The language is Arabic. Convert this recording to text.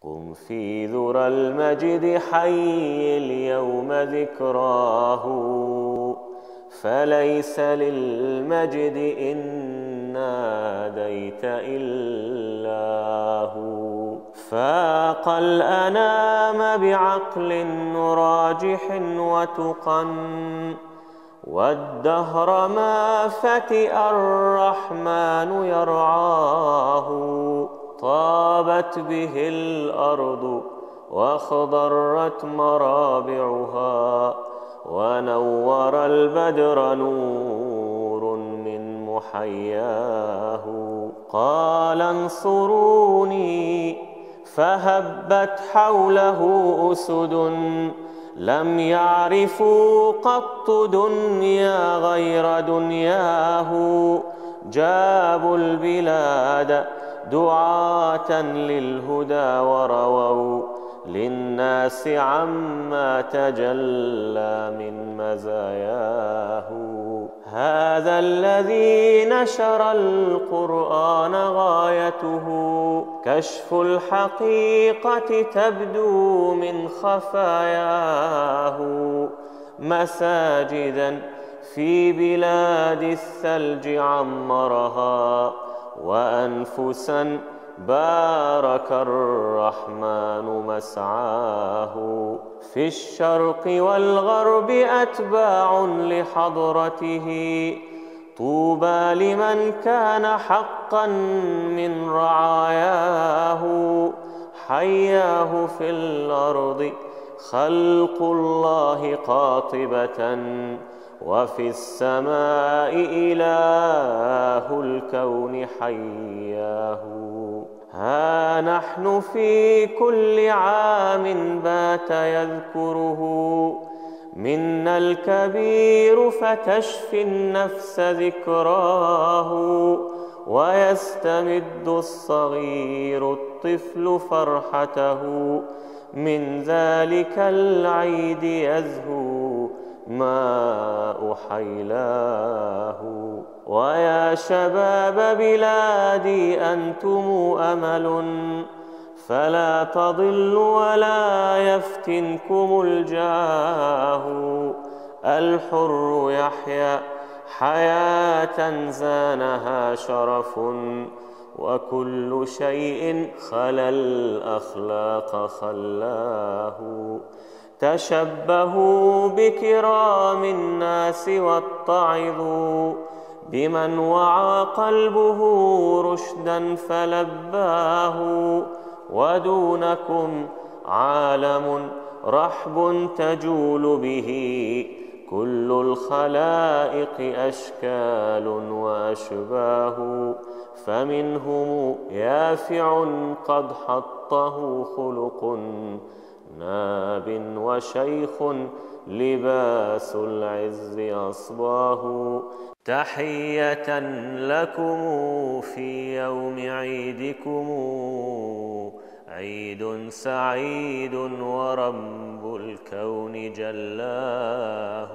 قم في ذرى المجد حي اليوم ذكراه، فليس للمجد إن ناديت إلا هو. فاق الأنام بعقل راجح وتقى، والدهر ما فتئ الرحمن يرعاه. طابت به الأرض واخضرت مرابعها، ونور البدر نور من محياه. قال انصروني فهبت حوله أسد، لم يعرفوا قط دنيا غير دنياه. جابوا البلاد دعاة للهدى ورووا للناس عما تجلى من مزاياه. هذا الذي نشر القرآن غايته كشف الحقيقة تبدو من خفاياه. مساجدا في بلاد الثلج عمرها، وأنفسا بارك الرحمن مسعاه. في الشرق والغرب أتباع لحضرته، طوبى لمن كان حقا من رعاياه. حياه في الأرض خلق الله قاطبة، وفي السماء إله الكون حياه. ها نحن في كل عام بات يذكره منا الكبير، فتشفي النفس ذكراه. ويستمد الصغير الطفل فرحته، من ذلك العيد يزهو ماء حيلاه. ويا شباب بلادي أنتم أمل، فلا تضلوا ولا يفتنكم الجاه. الحر يحيا حياة زانها شرف، وكل شيء خلا الأخلاق خلاه. تشبهوا بكرام الناس واتعظوا بمن وعى قلبه رشدا فلباه. ودونكم عالم رحب تجول به كل الخلائق أشكال وأشباه. فمنهم يافع قد حطه خلق ناب، وشيخ لباس العز أصباه. تحية لكم في يوم عيدكم، عيد سعيد ورب الكون جلاه.